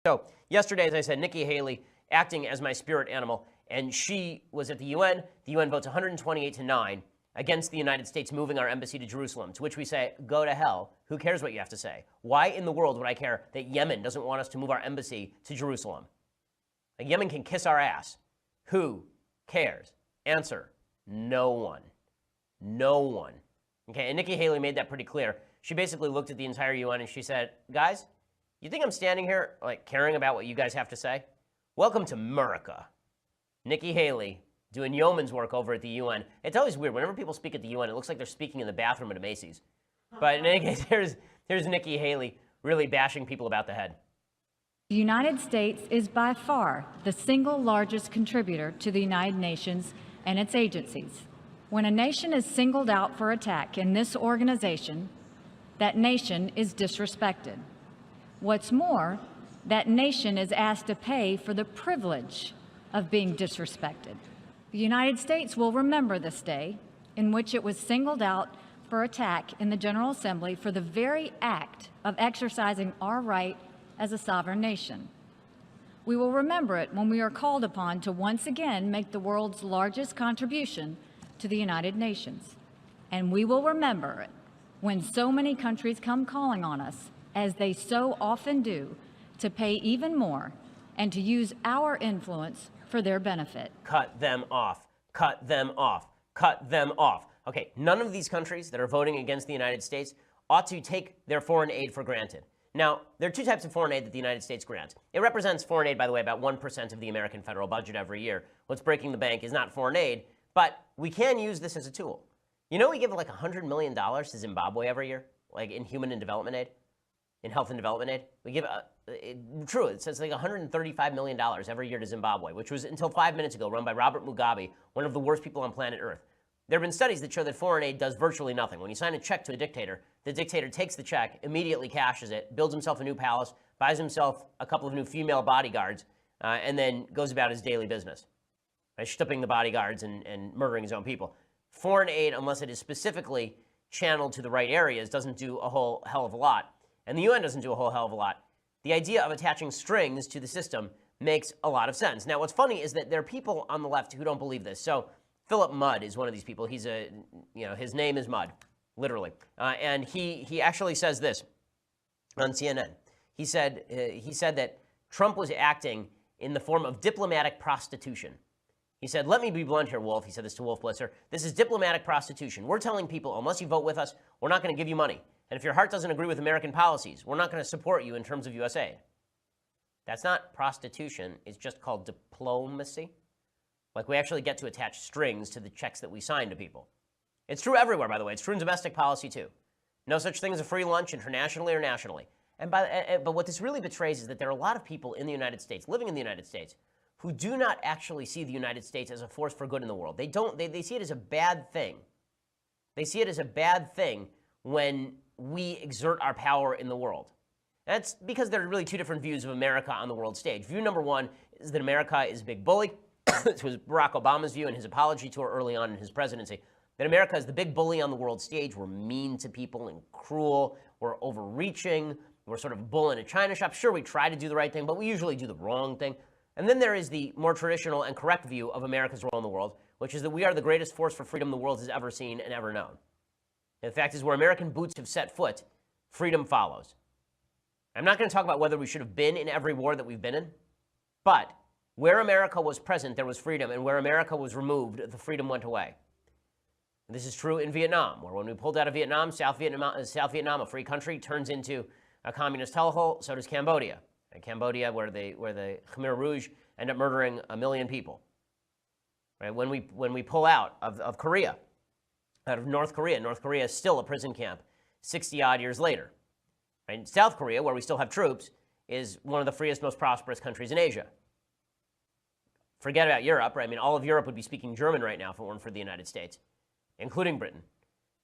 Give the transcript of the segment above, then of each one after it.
So yesterday, as I said, Nikki Haley acting as my spirit animal, and she was at the UN. The UN votes 128-9 against the United States moving our embassy to Jerusalem, to which we say, go to hell. Who cares what you have to say? Why in the world would I care that Yemen doesn't want us to move our embassy to Jerusalem? Like, Yemen can kiss our ass. Who cares? Answer, no one. No one. Okay, and Nikki Haley made that pretty clear. She basically looked at the entire UN and she said, guys, you think I'm standing here, like, caring about what you guys have to say? Welcome to America. Nikki Haley doing yeoman's work over at the UN. It's always weird. Whenever people speak at the UN, it looks like they're speaking in the bathroom at a Macy's. But in any case, here's Nikki Haley really bashing people about the head. The United States is by far the single largest contributor to the United Nations and its agencies. When a nation is singled out for attack in this organization, that nation is disrespected. What's more, that nation is asked to pay for the privilege of being disrespected. The United States will remember this day in which it was singled out for attack in the General Assembly for the very act of exercising our right as a sovereign nation. We will remember it when we are called upon to once again make the world's largest contribution to the United Nations. And we will remember it when so many countries come calling on us, as they so often do, to pay even more and to use our influence for their benefit. Cut them off. Cut them off. Cut them off. Okay, none of these countries that are voting against the United States ought to take their foreign aid for granted. Now, there are two types of foreign aid that the United States grants. It represents foreign aid, by the way, about 1% of the American federal budget every year. What's breaking the bank is not foreign aid, but we can use this as a tool. You know, we give like $100 million to Zimbabwe every year, like in human and development aid, in health and development aid. We give, true, it says like $135 million every year to Zimbabwe, which was until 5 minutes ago run by Robert Mugabe, one of the worst people on planet Earth. There have been studies that show that foreign aid does virtually nothing. When you sign a check to a dictator, the dictator takes the check, immediately cashes it, builds himself a new palace, buys himself a couple of new female bodyguards, and then goes about his daily business, by stripping the bodyguards and murdering his own people. Foreign aid, unless it is specifically channeled to the right areas, doesn't do a whole hell of a lot. And the UN doesn't do a whole hell of a lot. The idea of attaching strings to the system makes a lot of sense. Now, what's funny is that there are people on the left who don't believe this. So Philip Mudd is one of these people. He's his name is Mudd, literally. And he actually says this on CNN. He said that Trump was acting in the form of diplomatic prostitution. He said, let me be blunt here, Wolf. He said this to Wolf Blitzer. This is diplomatic prostitution. We're telling people, unless you vote with us, we're not going to give you money. And if your heart doesn't agree with American policies, we're not going to support you in terms of U.S. aid. That's not prostitution. It's just called diplomacy. Like, we actually get to attach strings to the checks that we sign to people. It's true everywhere, by the way. It's true in domestic policy, too. No such thing as a free lunch internationally or nationally. But what this really betrays is that there are a lot of people in the United States, living in the United States, who do not actually see the United States as a force for good in the world. They see it as a bad thing. They see it as a bad thing when we exert our power in the world. That's because there are really two different views of America on the world stage. View number one is that America is a big bully. This was Barack Obama's view in his apology tour early on in his presidency, that America is the big bully on the world stage. We're mean to people and cruel. We're overreaching. We're sort of bull in a china shop. Sure, we try to do the right thing, but we usually do the wrong thing. And then there is the more traditional and correct view of America's role in the world, which is that we are the greatest force for freedom the world has ever seen and ever known. And the fact is, where American boots have set foot, freedom follows. I'm not going to talk about whether we should have been in every war that we've been in, but where America was present, there was freedom, and where America was removed, the freedom went away. This is true in Vietnam, where when we pulled out of Vietnam, South Vietnam, a free country, turns into a communist hellhole. So does Cambodia. And Cambodia, where the Khmer Rouge end up murdering 1 million people. Right? When we pull out of Korea, out of North Korea is still a prison camp 60-odd years later. Right? South Korea, where we still have troops, is one of the freest, most prosperous countries in Asia. Forget about Europe, right? I mean, all of Europe would be speaking German right now if it weren't for the United States, including Britain.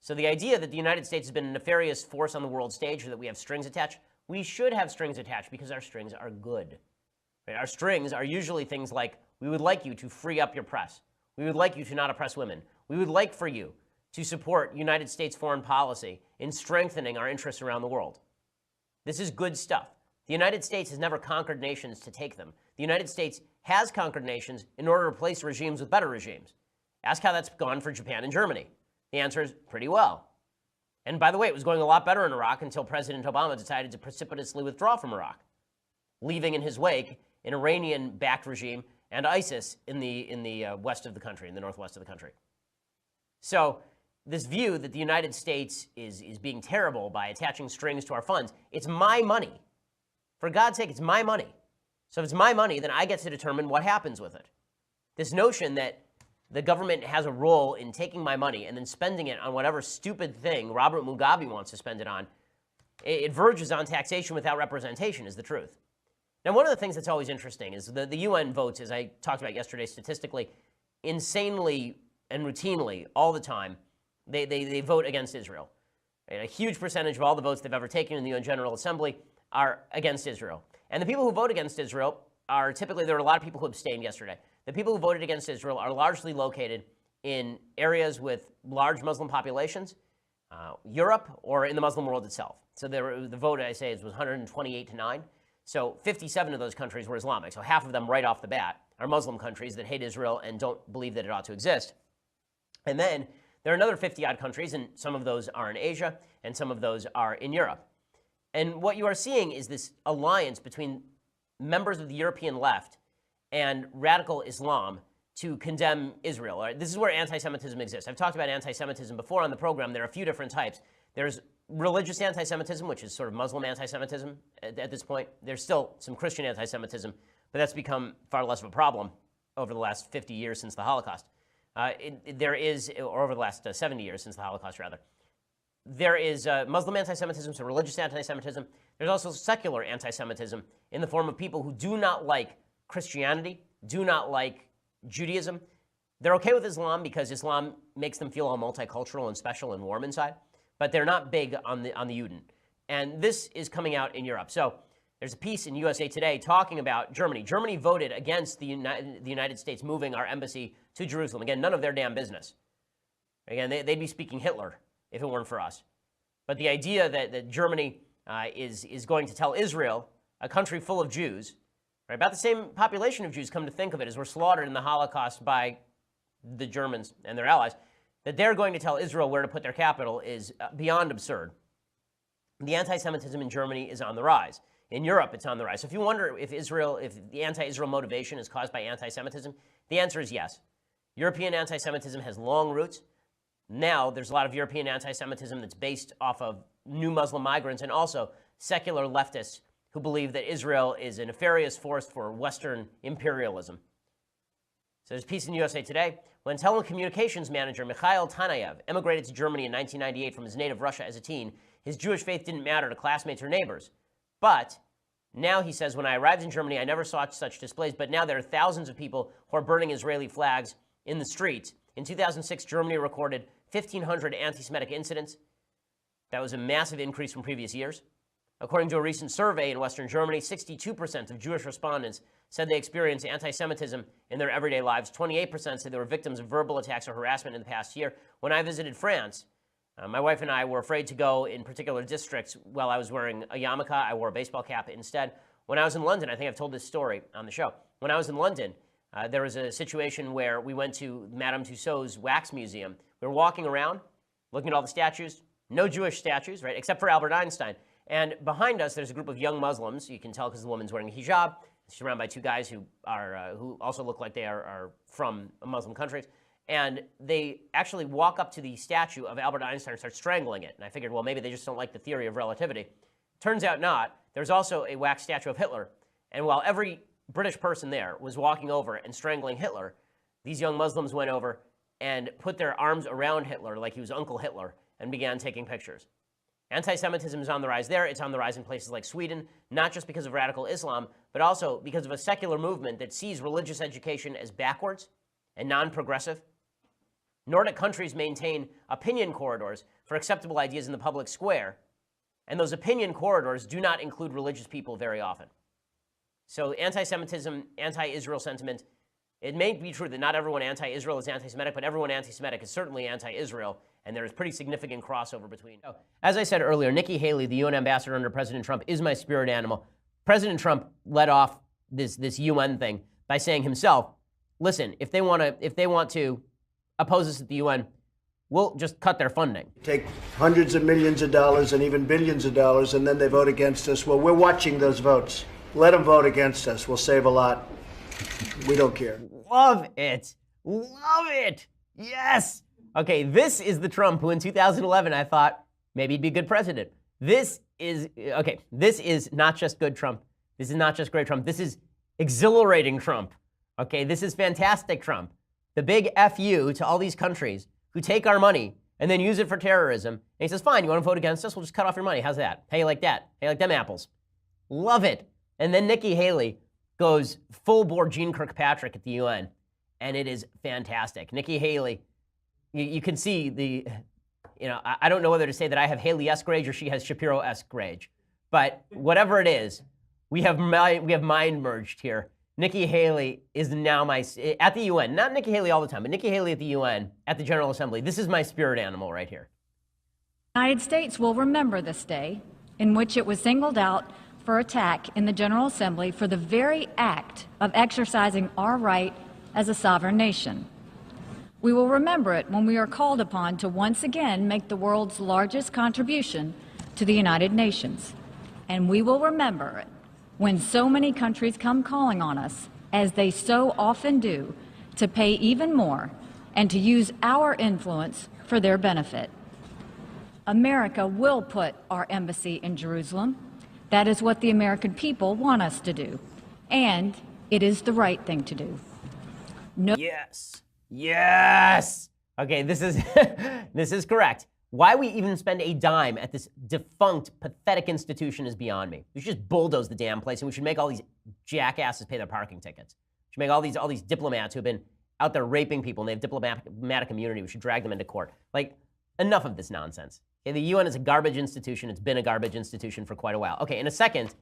So the idea that the United States has been a nefarious force on the world stage, or that we have strings attached, we should have strings attached because our strings are good. Right? Our strings are usually things like, we would like you to free up your press. We would like you to not oppress women. We would like for you to support United States foreign policy in strengthening our interests around the world. This is good stuff. The United States has never conquered nations to take them. The United States has conquered nations in order to replace regimes with better regimes. Ask how that's gone for Japan and Germany. The answer is pretty well. And by the way, it was going a lot better in Iraq until President Obama decided to precipitously withdraw from Iraq, leaving in his wake an Iranian-backed regime and ISIS in the west of the country, in the northwest of the country. So this view that the United States is being terrible by attaching strings to our funds, it's my money. For God's sake, it's my money. So if it's my money, then I get to determine what happens with it. This notion that the government has a role in taking my money and then spending it on whatever stupid thing Robert Mugabe wants to spend it on, it verges on taxation without representation, is the truth. Now, one of the things that's always interesting is the UN votes, as I talked about yesterday statistically, insanely and routinely, all the time, they vote against Israel. And a huge percentage of all the votes they've ever taken in the UN General Assembly are against Israel. And the people who vote against Israel are typically, there are a lot of people who abstained yesterday. The people who voted against Israel are largely located in areas with large Muslim populations, Europe, or in the Muslim world itself. So the vote, I say, was 128-9. So 57 of those countries were Islamic. So half of them right off the bat are Muslim countries that hate Israel and don't believe that it ought to exist. And then there are another 50-odd countries, and some of those are in Asia, and some of those are in Europe. And what you are seeing is this alliance between members of the European left and radical Islam to condemn Israel. Right? This is where anti-Semitism exists. I've talked about anti-Semitism before on the program. There are a few different types. There's religious anti-Semitism, which is sort of Muslim anti-Semitism at this point. There's still some Christian anti-Semitism, but that's become far less of a problem over the last 50 years since the Holocaust. Or over the last 70 years since the Holocaust, rather. There is Muslim anti-Semitism, so religious anti-Semitism. There's also secular anti-Semitism in the form of people who do not like Christianity, do not like Judaism. They're okay with Islam because Islam makes them feel all multicultural and special and warm inside, but they're not big on the Juden. And this is coming out in Europe. So there's a piece in USA Today talking about Germany. Germany voted against the United States moving our embassy to Jerusalem. Again, none of their damn business. Again, they'd be speaking Hitler if it weren't for us. But the idea that Germany is going to tell Israel, a country full of Jews, right, about the same population of Jews, come to think of it, as were slaughtered in the Holocaust by the Germans and their allies, that they're going to tell Israel where to put their capital is beyond absurd. The anti-Semitism in Germany is on the rise. In Europe, it's on the rise. So if you wonder if the anti-Israel motivation is caused by anti-Semitism, the answer is yes. European anti-Semitism has long roots. Now, there's a lot of European anti-Semitism that's based off of new Muslim migrants and also secular leftists who believe that Israel is a nefarious force for Western imperialism. So there's a piece in USA Today. When telecommunications manager Mikhail Tanayev emigrated to Germany in 1998 from his native Russia as a teen, his Jewish faith didn't matter to classmates or neighbors. But now, he says, when I arrived in Germany, I never saw such displays, but now there are thousands of people who are burning Israeli flags in the streets. In 2006, Germany recorded 1,500 anti-Semitic incidents. That was a massive increase from previous years. According to a recent survey in Western Germany, 62% of Jewish respondents said they experienced anti-Semitism in their everyday lives. 28% said they were victims of verbal attacks or harassment in the past year. When I visited France, my wife and I were afraid to go in particular districts while I was wearing a yarmulke. I wore a baseball cap instead. When I was in London, I think I've told this story on the show. When I was in London, there was a situation where we went to Madame Tussauds Wax Museum. We were walking around, looking at all the statues. No Jewish statues, right, except for Albert Einstein. And behind us, there's a group of young Muslims. You can tell because the woman's wearing a hijab. She's surrounded by two guys who also look like they are from Muslim countries. And they actually walk up to the statue of Albert Einstein and start strangling it. And I figured, well, maybe they just don't like the theory of relativity. Turns out not. There's also a wax statue of Hitler. And while every British person there was walking over and strangling Hitler, these young Muslims went over and put their arms around Hitler like he was Uncle Hitler and began taking pictures. Anti-Semitism is on the rise there. It's on the rise in places like Sweden, not just because of radical Islam, but also because of a secular movement that sees religious education as backwards and non-progressive. Nordic countries maintain opinion corridors for acceptable ideas in the public square, and those opinion corridors do not include religious people very often. So anti-Semitism, anti-Israel sentiment, it may be true that not everyone anti-Israel is anti-Semitic, but everyone anti-Semitic is certainly anti-Israel, and there is pretty significant crossover between. As I said earlier, Nikki Haley, the UN ambassador under President Trump, is my spirit animal. President Trump led off this UN thing by saying himself, listen, if they want to oppose us at the UN, we'll just cut their funding. Take hundreds of millions of dollars and even billions of dollars, and then they vote against us. Well, we're watching those votes. Let them vote against us. We'll save a lot. We don't care. Love it. Love it. Yes. Okay, this is the Trump who in 2011 I thought maybe he'd be a good president. This is not just good Trump. This is not just great Trump. This is exhilarating Trump. Okay, this is fantastic Trump. The big FU to all these countries who take our money and then use it for terrorism. And he says, fine, you want to vote against us? We'll just cut off your money. How's that? How you like that? How you like them apples? Love it. And then Nikki Haley goes full bore Jeane Kirkpatrick at the UN. And it is fantastic. Nikki Haley, you can see the, I don't know whether to say that I have Haley-esque rage or she has Shapiro-esque rage. But whatever it is, we have mind merged here. Nikki Haley is now at the UN, not Nikki Haley all the time, but Nikki Haley at the UN, at the General Assembly. This is my spirit animal right here. The United States will remember this day in which it was singled out for attack in the General Assembly for the very act of exercising our right as a sovereign nation. We will remember it when we are called upon to once again make the world's largest contribution to the United Nations. And we will remember it when so many countries come calling on us, as they so often do, to pay even more and to use our influence for their benefit. America will put our embassy in Jerusalem. That is what the American people want us to do. And it is the right thing to do. No. Yes. Yes. Okay, this is correct. Why we even spend a dime at this defunct, pathetic institution is beyond me. We should just bulldoze the damn place, and we should make all these jackasses pay their parking tickets. We should make all these diplomats who've been out there raping people and they have diplomatic immunity. We should drag them into court. Like, enough of this nonsense. Okay, the UN is a garbage institution. It's been a garbage institution for quite a while. Okay, in a second,